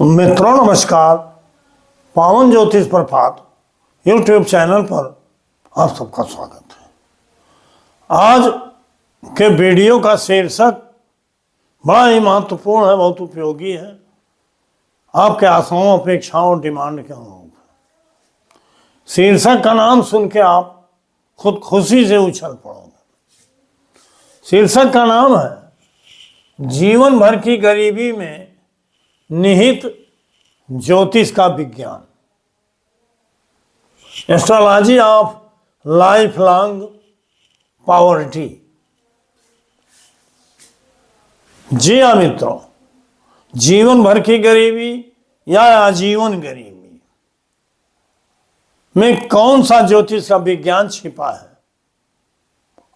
मित्रों नमस्कार। पावन ज्योतिष प्रभात यूट्यूब चैनल पर आप सबका स्वागत है। आज के वीडियो का शीर्षक बड़ा ही महत्वपूर्ण है, बहुत उपयोगी है। आपके आशाओं, अपेक्षाओं, डिमांड के अनुरूप है। शीर्षक का नाम सुन के आप खुद खुशी से उछल पड़ोगे। शीर्षक का नाम है जीवन भर की गरीबी में निहित ज्योतिष का विज्ञान, astrology of life long poverty. जी हाँ मित्रों, जीवन भर की गरीबी या आजीवन गरीबी में कौन सा ज्योतिष का विज्ञान छिपा है,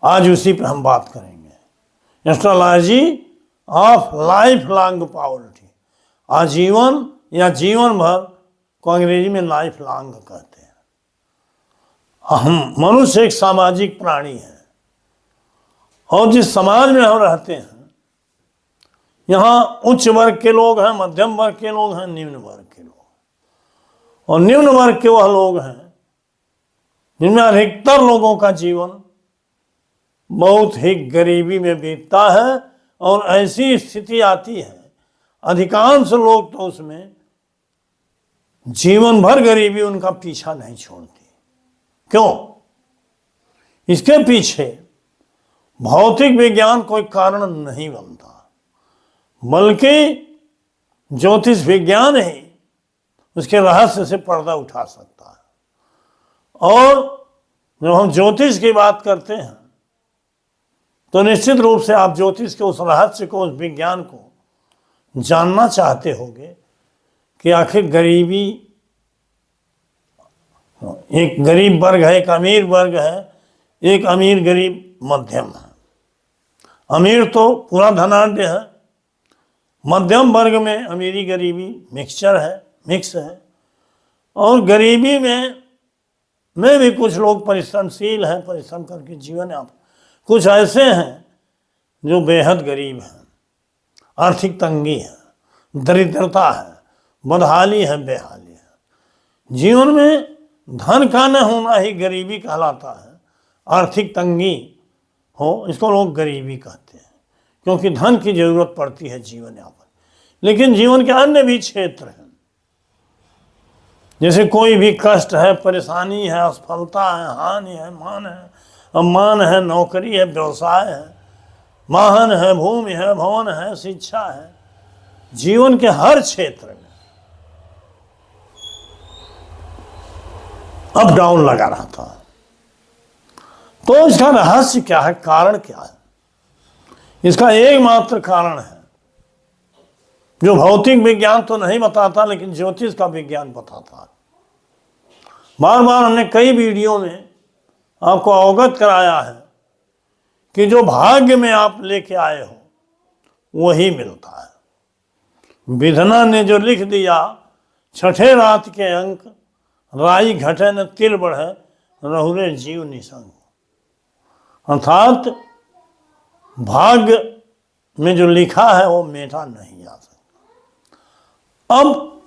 आज उसी पर हम बात करेंगे। Astrology of life long poverty, आजीवन या जीवन भर को अंग्रेजी में लाइफ लॉन्ग कहते हैं। हम मनुष्य एक सामाजिक प्राणी है और जिस समाज में हम रहते हैं यहाँ उच्च वर्ग के लोग हैं, मध्यम वर्ग के लोग हैं, निम्न वर्ग के लोग। और निम्न वर्ग के वह लोग हैं जिनमें अधिकतर लोगों का जीवन बहुत ही गरीबी में बीतता है और ऐसी स्थिति आती है अधिकांश लोग तो उसमें जीवन भर गरीबी उनका पीछा नहीं छोड़ती। क्यों? इसके पीछे भौतिक विज्ञान कोई कारण नहीं बनता, बल्कि ज्योतिष विज्ञान ही उसके रहस्य से पर्दा उठा सकता है। और जब हम ज्योतिष की बात करते हैं तो निश्चित रूप से आप ज्योतिष के उस रहस्य को, उस विज्ञान को जानना चाहते होंगे कि आखिर गरीबी, एक गरीब वर्ग है, एक अमीर वर्ग है, एक अमीर गरीब मध्यम है। अमीर तो पूरा धनाढ्य है, मध्यम वर्ग में अमीरी गरीबी मिक्स है, और गरीबी में भी कुछ लोग परिश्रमशील हैं, परिश्रम करके जीवन यापन। कुछ ऐसे हैं जो बेहद गरीब हैं, आर्थिक तंगी है, दरिद्रता है, बदहाली है, बेहाली है। जीवन में धन का न होना ही गरीबी कहलाता है। आर्थिक तंगी हो, इसको लोग गरीबी कहते हैं, क्योंकि धन की जरूरत पड़ती है जीवन यापन। लेकिन जीवन के अन्य भी क्षेत्र हैं, जैसे कोई भी कष्ट है, परेशानी है, असफलता है, हानि है, मान है, सम्मान है, नौकरी है, व्यवसाय है, वाहन है, भूमि है, भवन है, शिक्षा है, जीवन के हर क्षेत्र में अप डाउन लगा रहता है। तो इसका रहस्य क्या है, कारण क्या है? इसका एकमात्र कारण है जो भौतिक विज्ञान तो नहीं बताता, लेकिन ज्योतिष का विज्ञान बताता है। बार बार हमने कई वीडियो में आपको अवगत कराया है कि जो भाग्य में आप लेके आए हो वही मिलता है। विधना ने जो लिख दिया, छठे रात के अंक, राई घटे न तिल बढ़े, रहुरे जीव निसंग। अर्थात भाग्य में जो लिखा है वो मेटा नहीं जा सकता। अब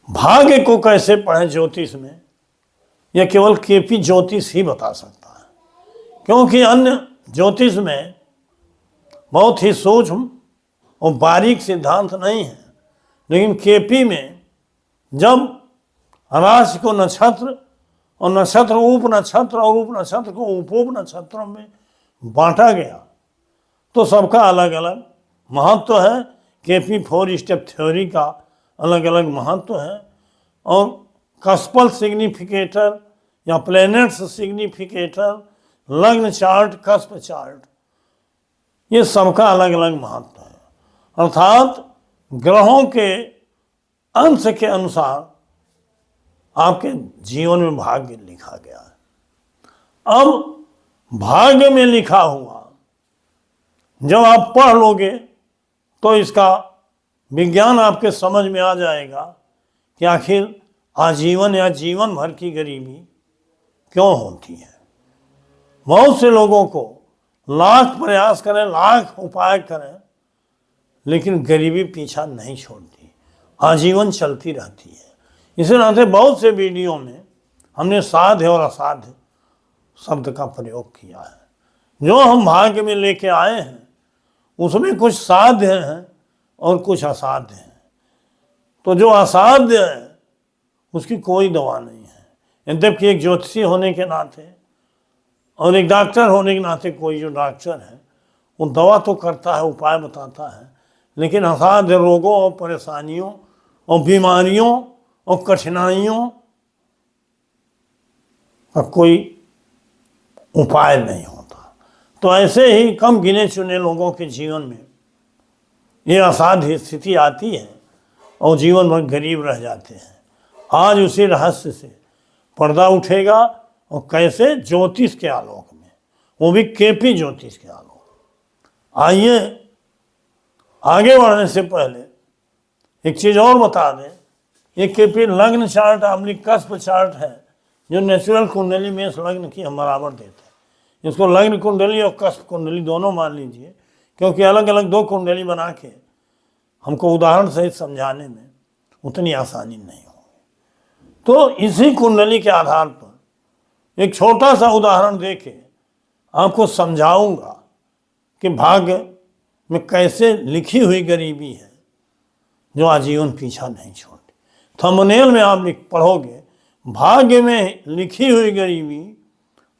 भाग्य को कैसे पढ़ें ज्योतिष में, यह केवल केपी ज्योतिष ही बता सकता है, क्योंकि अन्य ज्योतिष में बहुत ही सूक्ष्म और बारीक सिद्धांत नहीं है। लेकिन केपी में जब राशि को नक्षत्र और नक्षत्र उप नक्षत्र और उप नक्षत्र को उपोप नक्षत्रों में बांटा गया तो सबका अलग अलग महत्व है। केपी 4 स्टेप थ्योरी का अलग अलग महत्व है, और कस्पल सिग्निफिकेटर या प्लैनेट्स सिग्निफिकेटर, लग्न चार्ट, कस्प चार्ट, ये सबका अलग अलग महत्व है। अर्थात ग्रहों के अंश के अनुसार आपके जीवन में भाग्य लिखा गया है। अब भाग्य में लिखा हुआ जब आप पढ़ लोगे तो इसका विज्ञान आपके समझ में आ जाएगा कि आखिर आजीवन या जीवन भर की गरीबी क्यों होती है। बहुत से लोगों को लाख प्रयास करें, लाख उपाय करें, लेकिन गरीबी पीछा नहीं छोड़ती। आजीवन चलती रहती है। इसी नाते बहुत से वीडियो में हमने साध्य और असाध्य शब्द का प्रयोग किया है। जो हम भाग्य में लेके आए हैं उसमें कुछ साध्य हैं और कुछ असाध्य हैं। तो जो असाध्य है उसकी कोई दवा नहीं है। यद्यपि एक ज्योतिषी होने के नाते और एक डॉक्टर होने के नाते कोई जो डॉक्टर है वो दवा तो करता है, उपाय बताता है, लेकिन असाध्य रोगों और परेशानियों और बीमारियों और कठिनाइयों का कोई उपाय नहीं होता। तो ऐसे ही कम गिने चुने लोगों के जीवन में ये असाध्य स्थिति आती है और जीवन भर गरीब रह जाते हैं। आज उसी रहस्य से पर्दा उठेगा और कैसे ज्योतिष के आलोक में, वो भी केपी ज्योतिष के आलोक। आइए आगे बढ़ने से पहले एक चीज़ और बता दें। ये केपी लग्न चार्ट आमलिक कस्प चार्ट है जो नेचुरल कुंडली में इस लग्न की हम बराबर देते हैं। इसको लग्न कुंडली और कस्प कुंडली दोनों मान लीजिए, क्योंकि अलग अलग दो कुंडली बना के हमको उदाहरण सहित समझाने में उतनी आसानी नहीं होगी। तो इसी कुंडली के आधार पर एक छोटा सा उदाहरण देके आपको समझाऊंगा कि भाग्य में कैसे लिखी हुई गरीबी है जो आजीवन पीछा नहीं छोड़ती। थंबनेल में आप पढ़ोगे भाग्य में लिखी हुई गरीबी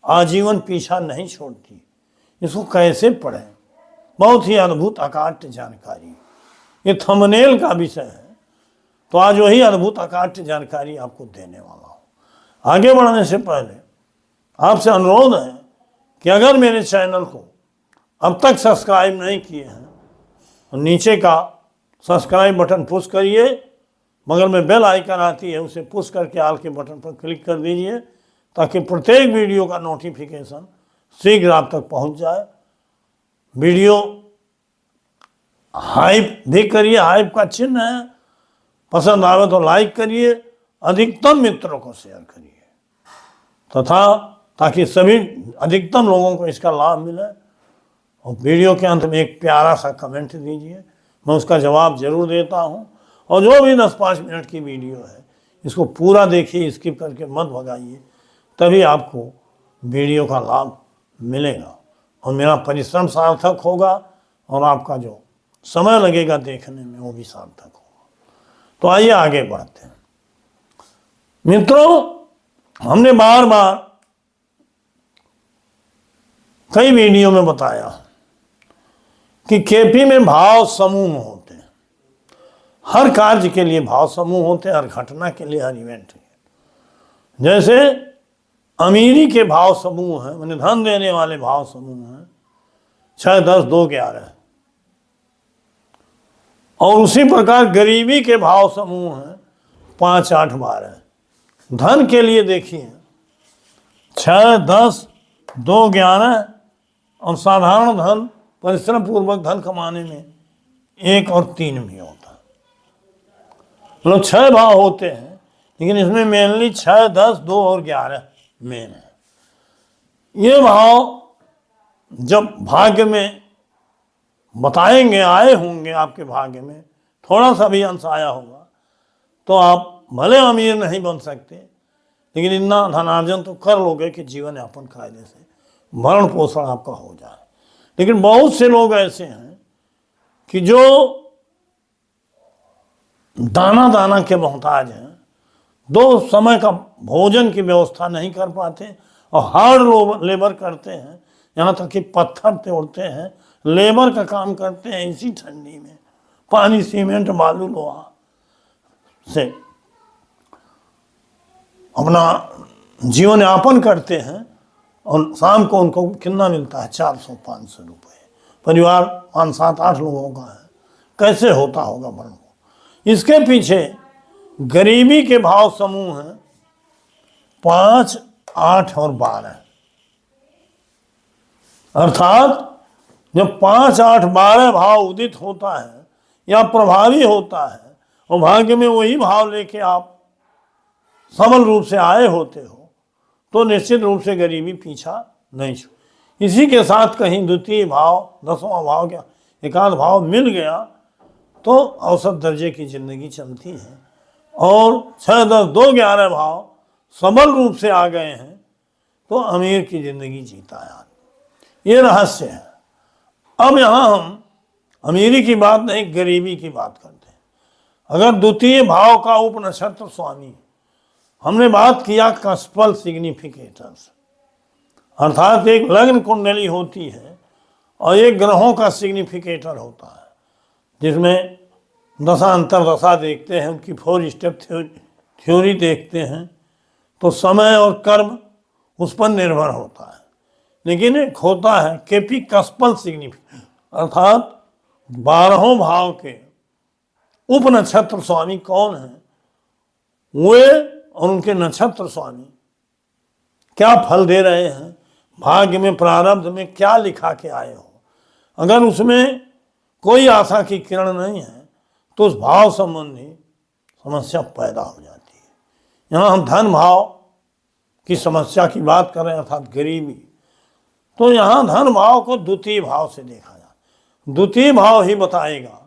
आजीवन पीछा नहीं छोड़ती। इसको कैसे पढ़ें? बहुत ही अद्भुत अकाट्य जानकारी, ये थंबनेल का विषय है। तो आज वही अद्भुत अकाट्य जानकारी आपको देने वाला हूँ। आगे बढ़ने से पहले आपसे अनुरोध है कि अगर मेरे चैनल को अब तक सब्सक्राइब नहीं किए हैं तो नीचे का सब्सक्राइब बटन पुश करिए, बगल में बेल आइकन आती है उसे पुश करके आल के बटन पर क्लिक कर दीजिए ताकि प्रत्येक वीडियो का नोटिफिकेशन शीघ्र आप तक पहुंच जाए। वीडियो हाइप भी करिए, हाइप का चिन्ह है, पसंद आवे तो लाइक करिए, अधिकतम मित्रों को शेयर करिए तथा ताकि सभी अधिकतम लोगों को इसका लाभ मिले। और वीडियो के अंत में एक प्यारा सा कमेंट दीजिए, मैं उसका जवाब जरूर देता हूँ। और जो भी 10-5 मिनट की वीडियो है इसको पूरा देखिए, स्किप करके मत भगाइए, तभी आपको वीडियो का लाभ मिलेगा और मेरा परिश्रम सार्थक होगा और आपका जो समय लगेगा देखने में वो भी सार्थक होगा। तो आइए आगे बढ़ते हैं। मित्रों, हमने बार बार कई वीडियो में बताया कि केपी में भाव समूह होते हैं। हर कार्य के लिए भाव समूह होते हैं, हर घटना के लिए, हर इवेंट के। जैसे अमीरी के भाव समूह हैं, मैंने धन देने वाले भाव समूह हैं 6, 10, 2, 11। और उसी प्रकार गरीबी के भाव समूह हैं 5, 8, 12। धन के लिए देखिए 6, 10, 2, 11 और साधारण धन परिश्रम पूर्वक धन कमाने में 1 और 3 भी होता है। मतलब 6 भाव होते हैं, लेकिन इसमें मेनली 6, 10, 2 और 11 मेन है। ये भाव जब भाग्य में बताएंगे, आए होंगे आपके भाग्य में, थोड़ा सा भी अंश आया होगा तो आप भले अमीर नहीं बन सकते, लेकिन इतना धनार्जन तो कर लोगे कि जीवन यापन कायदे से भरण पोषण आपका हो जाए। लेकिन बहुत से लोग ऐसे हैं कि जो दाना दाना के मोहताज हैं, 2 समय का भोजन की व्यवस्था नहीं कर पाते और हार्ड लेबर करते हैं, यहाँ तक कि पत्थर तोड़ते हैं, लेबर का काम करते हैं इसी ठंडी में, पानी, सीमेंट, बालू, लोहा से अपना जीवन यापन करते हैं। और शाम को उनको कितना मिलता है? 400-500 रुपये। परिवार 5, 7, 8 लोगों का है, कैसे होता होगा भरण? इसके पीछे गरीबी के भाव समूह हैं 5, 8 और 12। अर्थात जब 5, 8, 12 भाव उदित होता है या प्रभावी होता है और भाग्य में वही भाव लेके आप सबल रूप से आए होते हो तो निश्चित रूप से गरीबी पीछा नहीं छोड़। इसी के साथ कहीं द्वितीय भाव, 10वां भाव, क्या एकाध भाव मिल गया तो औसत दर्जे की जिंदगी चलती है। और 6, 10, 2, 11 भाव सबल रूप से आ गए हैं तो अमीर की जिंदगी जीता है आदमी। ये रहस्य है। अब यहाँ हम अमीरी की बात नहीं, गरीबी की बात करते हैं। अगर द्वितीय भाव का उपनक्षत्र स्वामी, हमने बात किया कस्पल सिग्निफिकेटर्स, अर्थात एक लग्न कुंडली होती है और एक ग्रहों का सिग्निफिकेटर होता है, जिसमें दशा अंतर दशा देखते हैं, उनकी 4 स्टेप थ्योरी देखते हैं, तो समय और कर्म उस पर निर्भर होता है। लेकिन एक होता है केपी कस्पल सिग्निफिकेटर, अर्थात 12 भाव के उप नक्षत्र स्वामी कौन है, वे और उनके नक्षत्र स्वामी क्या फल दे रहे हैं, भाग्य में प्रारब्ध में क्या लिखा के आए हो। अगर उसमें कोई आशा की किरण नहीं है तो उस भाव संबंधी समस्या पैदा हो जाती है। यहाँ हम धन भाव की समस्या की बात कर रहे हैं, अर्थात गरीबी, तो यहाँ धन भाव को द्वितीय भाव से देखा जाए। द्वितीय भाव ही बताएगा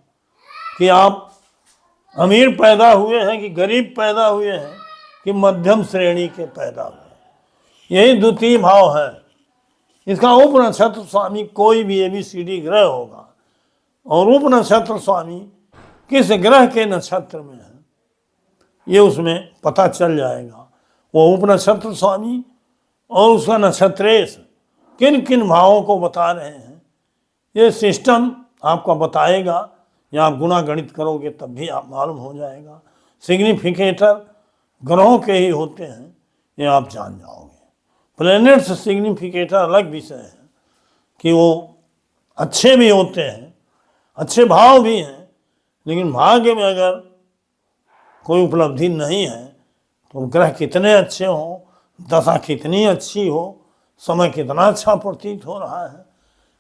कि आप अमीर पैदा हुए हैं कि गरीब पैदा हुए हैं कि मध्यम श्रेणी के पैदा हुए हैं। यही द्वितीय भाव है। इसका उप नक्षत्र स्वामी कोई भी ABCD ग्रह होगा और उप नक्षत्र स्वामी किस ग्रह के नक्षत्र में है ये उसमें पता चल जाएगा। वो उप नक्षत्र स्वामी और उसका नक्षत्रेश किन किन भावों को बता रहे हैं, ये सिस्टम आपका बताएगा, या आप गुणा गणित करोगे तब भी आप मालूम हो जाएगा। सिग्निफिकेटर ग्रहों के ही होते हैं, ये आप जान जाओगे। प्लैनेट्स सिग्निफिकेटर अलग विषय है कि वो अच्छे भी होते हैं, अच्छे भाव भी हैं, लेकिन भाग्य में अगर कोई उपलब्धि नहीं है तो ग्रह कितने अच्छे हों, दशा कितनी अच्छी हो, समय कितना अच्छा प्रतीत हो रहा है,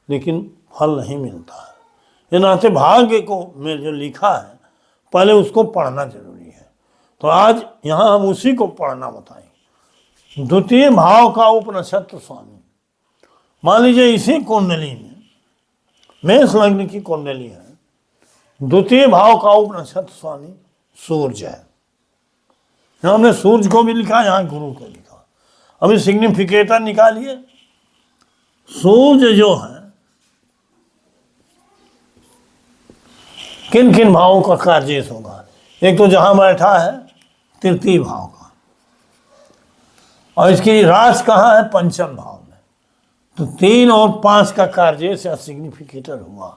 लेकिन फल नहीं मिलता है। ये नाते भाग्य को में जो लिखा है पहले उसको पढ़ना जरूरी है। तो आज यहाँ हम उसी को पढ़ना बताएंगे। द्वितीय भाव का उपनक्षत्र स्वामी, मान लीजिए इसी कुंडली में मेष लग्न की कुंडली है, द्वितीय भाव का उपनक्षत्र स्वामी सूर्य है। यहाँ हमने सूर्य को भी लिखा, यहाँ गुरु को लिखा। अभी सिग्निफिकेटर निकालिए। सूर्य जो है किन किन भावों का कार्य होगा। एक तो जहां बैठा है तृतीय भाव का, और इसकी राशि कहाँ है, पंचम भाव में। तो 3 और 5 का कार्य से सिग्निफिकेटर हुआ।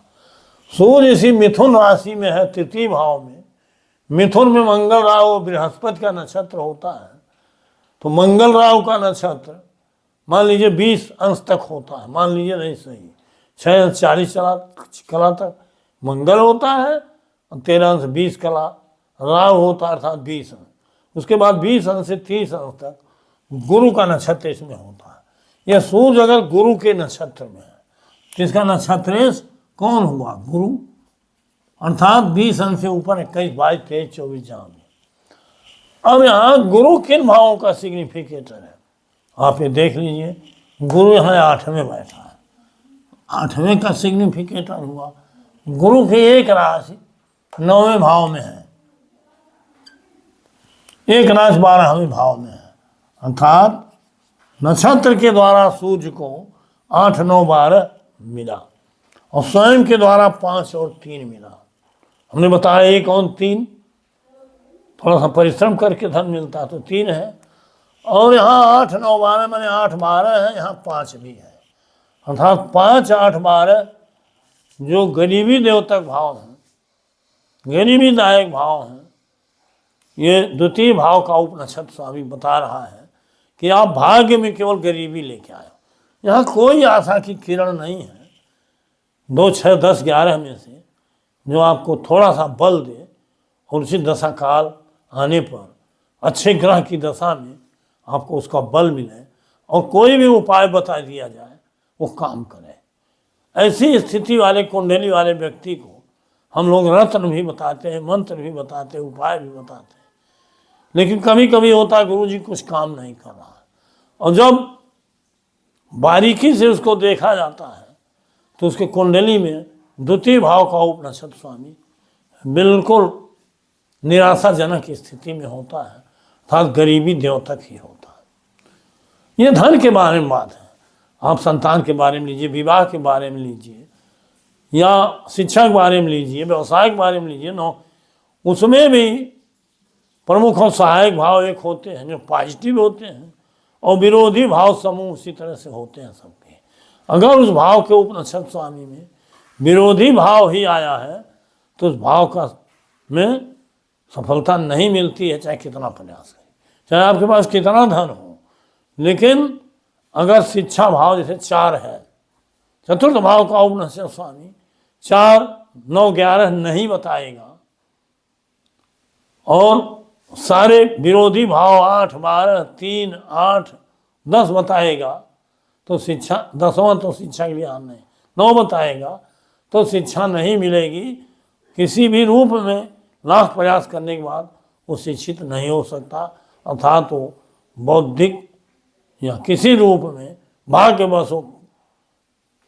सूर्य इसी मिथुन राशि में है, तृतीय भाव में। मिथुन में मंगल राहु बृहस्पति का नक्षत्र होता है, तो मंगल राहु का नक्षत्र मान लीजिए 20 अंश तक होता है, मान लीजिए नहीं सही 6:40 कला तक मंगल होता है और 13 अंश 20 कला राहु होता है, अर्थात 20 अंश। उसके बाद 20 अंश से 30 अंश तक गुरु का नक्षत्र इसमें होता है। यह सूर्य अगर गुरु के नक्षत्र में है तो इसका नक्षत्रेश कौन हुआ, गुरु, अर्थात 20 अंश से ऊपर 21, 22, 23, 24 जहाँ भी। अब यहाँ गुरु किन भावों का सिग्निफिकेटर है आप ये देख लीजिए। गुरु यहाँ 8वें बैठा है, 8वें का सिग्निफिकेटर हुआ। गुरु की एक राशि 9वें भाव में है, एक राशि 12वें भाव में है, अर्थात नक्षत्र के द्वारा सूर्य को 8, 9, 12 मिला और स्वयं के द्वारा 5 और 3 मिला। हमने बताया 1 और 3, थोड़ा सा परिश्रम करके धन मिलता तो 3 है, और यहाँ 8, 9, 12 मैंने 8, 12 है, यहाँ 5 भी है, अर्थात 5, 8, 12 जो गरीबी देवतक भाव हैं, गरीबी दायक भाव हैं। ये द्वितीय भाव का उपनक्षत्र स्वामी बता रहा है कि आप भाग्य में केवल गरीबी लेके आए हो। यहाँ कोई आशा की किरण नहीं है। 2, 6, 10, 11 में से जो आपको थोड़ा सा बल दे और उसी दशा काल आने पर अच्छे ग्रह की दशा में आपको उसका बल मिले और कोई भी उपाय बता दिया जाए वो काम करे। ऐसी स्थिति वाले कुंडली वाले व्यक्ति को हम लोग रत्न भी बताते हैं, मंत्र भी बताते हैं, उपाय भी बताते हैं। लेकिन कभी कभी होता है गुरु जी कुछ काम नहीं कर रहा है, और जब बारीकी से उसको देखा जाता है तो उसके कुंडली में द्वितीय भाव का उपनक्षत्र स्वामी बिल्कुल निराशाजनक स्थिति में होता है, अर्थात गरीबी द्योतक ही होता है। ये धन के बारे में बात है। आप संतान के बारे में लीजिए, विवाह के बारे में लीजिए, या शिक्षा के बारे में लीजिए, व्यवसाय के बारे में लीजिए, उसमें भी प्रमुख और सहायक भाव एक होते हैं जो पॉजिटिव होते हैं, और विरोधी भाव समूह उसी तरह से होते हैं सबके। अगर उस भाव के उपनिषद स्वामी में विरोधी भाव ही आया है तो उस भाव का में सफलता नहीं मिलती है, चाहे कितना प्रयास करें, चाहे आपके पास कितना धन हो। लेकिन अगर शिक्षा भाव जैसे 4 है, चतुर्थ भाव का उपनिषद स्वामी 4, 9, 11 नहीं बताएगा, और सारे विरोधी भाव 8, 12, 3, 8, 10 बताएगा तो शिक्षा, 10वां तो शिक्षा के लिए आना है, 9 बताएगा तो शिक्षा नहीं मिलेगी। किसी भी रूप में लाख प्रयास करने के बाद वो शिक्षित नहीं हो सकता, अर्थात वो बौद्धिक या किसी रूप में भाग्यवश हो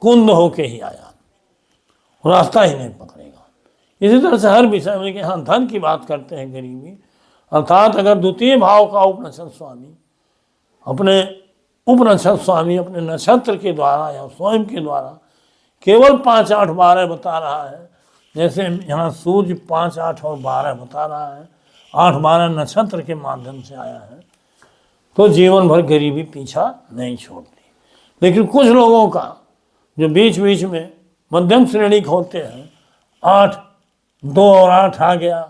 कुंद होके ही आया, रास्ता ही नहीं पकड़ेगा। इसी तरह से हर विषय में कि हाँ धन की बात करते हैं, गरीबी, अर्थात अगर द्वितीय भाव का उपनिषद स्वामी अपने नक्षत्र के द्वारा या स्वयं के द्वारा केवल 5, 8, 12 बता रहा है, जैसे यहाँ सूर्य 5, 8 और 12 बता रहा है, 8, 12 नक्षत्र के माध्यम से आया है, तो जीवन भर गरीबी पीछा नहीं छोड़ती। लेकिन कुछ लोगों का जो बीच बीच में मध्यम श्रेणी होते हैं, 8, 2 और 8 आ गया,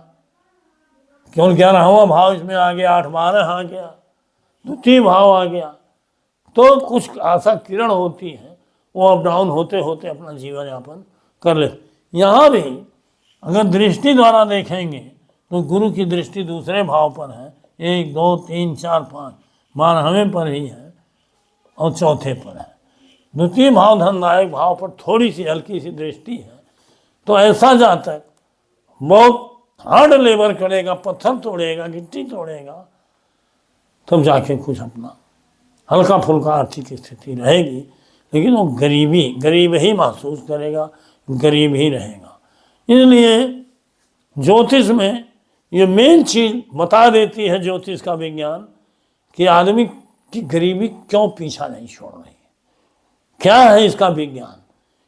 केवल 11वां भाव इसमें आ गया, 8, 12 आ गया, द्वितीय भाव आ गया, तो कुछ आशा किरण होती है, वो अप डाउन होते होते अपना जीवन यापन कर ले। यहाँ भी अगर दृष्टि द्वारा देखेंगे तो गुरु की दृष्टि दूसरे भाव पर है, 1, 2, 3, 4, 5, 12वें पर ही है और चौथे पर है। द्वितीय भाव धनदायक भाव पर थोड़ी सी हल्की सी दृष्टि है, तो ऐसा जातक बहुत हार्ड लेबर करेगा, पत्थर तोड़ेगा, गिट्टी तोड़ेगा, तब जाके कुछ अपना हल्का फुल्का आर्थिक स्थिति रहेगी, लेकिन वो गरीब ही महसूस करेगा, गरीब ही रहेगा। इसलिए ज्योतिष में ये मेन चीज बता देती है ज्योतिष का विज्ञान कि आदमी की गरीबी क्यों पीछा नहीं छोड़ रही है, क्या है इसका विज्ञान।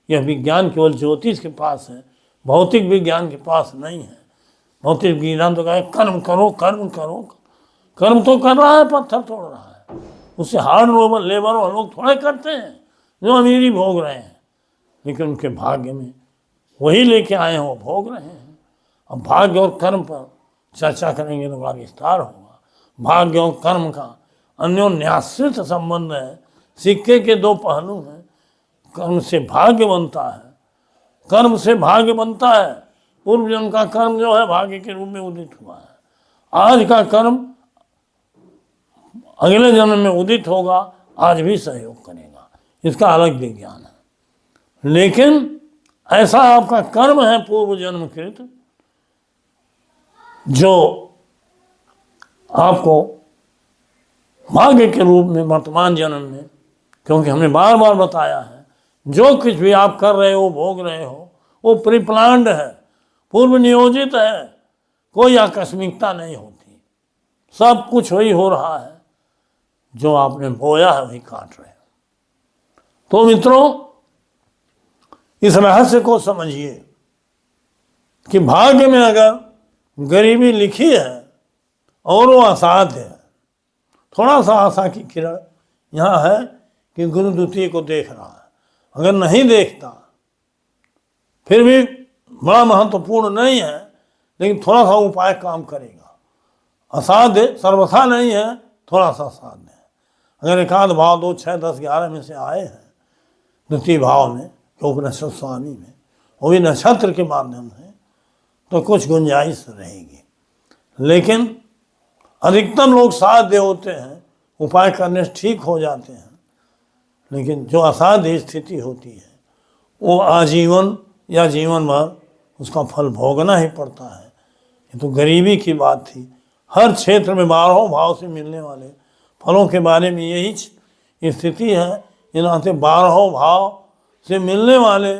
यह विज्ञान केवल ज्योतिष के पास है, भौतिक विज्ञान के पास नहीं है। भौतिक विज्ञान तो कहे कर्म करो, कर्म करो, कर्म तो कर रहा है, पत्थर तोड़ रहा है, उससे हार्ड लेबर और लोग थोड़े करते हैं जो अमीरी भोग रहे हैं, लेकिन उनके भाग्य में वही लेके आए हैं वो भोग रहे हैं। अब भाग्य और कर्म पर चर्चा करेंगे तो बड़ा विस्तार होगा। भाग्य और कर्म का अन्योन्याश्रित संबंध है, सिक्के के 2 पहलू हैं। कर्म से भाग्य बनता है, कर्म से भाग्य बनता है। पूर्व जन्म का कर्म जो है भाग्य के रूप में उदित हुआ है, आज का कर्म अगले जन्म में उदित होगा, आज भी सहयोग करेगा, इसका अलग विज्ञान है। लेकिन ऐसा आपका कर्म है पूर्व जन्म कृत जो आपको भाग्य के रूप में वर्तमान जन्म में, क्योंकि हमने बार बार बताया है जो कुछ भी आप कर रहे हो, भोग रहे हो, वो प्रीप्लान्ड है, पूर्व नियोजित है, कोई आकस्मिकता नहीं होती, सब कुछ वही हो रहा है जो आपने बोया है वही काट रहे हैं। तो मित्रों, इस रहस्य को समझिए कि भाग्य में अगर गरीबी लिखी है और वो असाध्य है, थोड़ा सा आशा की किरण यहाँ है कि गुरु द्वितीय को देख रहा है। अगर नहीं देखता फिर भी बड़ा महत्वपूर्ण नहीं है, लेकिन थोड़ा सा उपाय काम करेगा। असाध्य सर्वथा नहीं है, थोड़ा सा साध्य है। अगर एकाध भाव 2, 6, 10, 11 में से आए हैं द्वितीय भाव में, उपनिषद स्वामी में, वो भी नक्षत्र के माध्यम से, तो कुछ गुंजाइश रहेगी। लेकिन अधिकतम लोग साध्य होते हैं, उपाय करने से ठीक हो जाते हैं, लेकिन जो असाध्य स्थिति होती है वो आजीवन या जीवन भर उसका फल भोगना ही पड़ता है। ये तो गरीबी की बात थी। हर क्षेत्र में 12 भाव से मिलने वाले फलों के बारे में यही स्थिति है। इन 12 भाव से मिलने वाले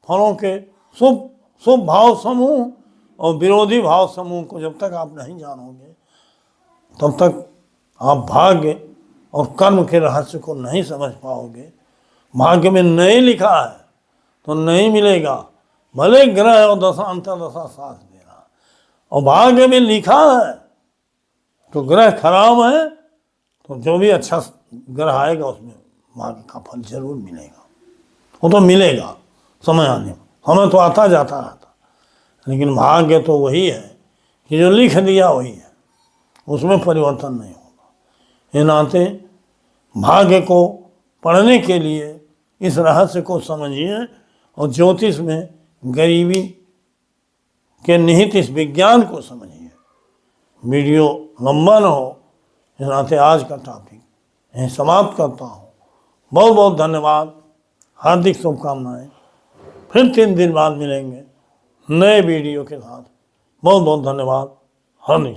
फलों के शुभ भाव समूह और विरोधी भाव समूह को जब तक आप नहीं जानोगे तब तक आप भाग्य और कर्म के रहस्य को नहीं समझ पाओगे। भाग्य में नहीं लिखा है तो नहीं मिलेगा, भले ग्रह और दशा अंतर्दशा साथ दे रहा, और भाग्य में लिखा है तो ग्रह खराब है तो जो भी अच्छा ग्रह आएगा उसमें भाग्य का फल जरूर मिलेगा। वो तो मिलेगा समय आने में, समय तो आता जाता रहता, लेकिन भाग्य तो वही है कि जो लिख दिया वही है, उसमें परिवर्तन नहीं होगा। ये नाते भाग्य को पढ़ने के लिए इस रहस्य को समझिए और ज्योतिष में गरीबी के निहित इस विज्ञान को समझिए। वीडियो लंबा न हो, इस नाते आज का टॉपिक यहीं समाप्त करता हूँ। बहुत बहुत धन्यवाद, हार्दिक शुभकामनाएं। फिर 3 दिन बाद मिलेंगे नए वीडियो के साथ। बहुत बहुत धन्यवाद। हार्दिक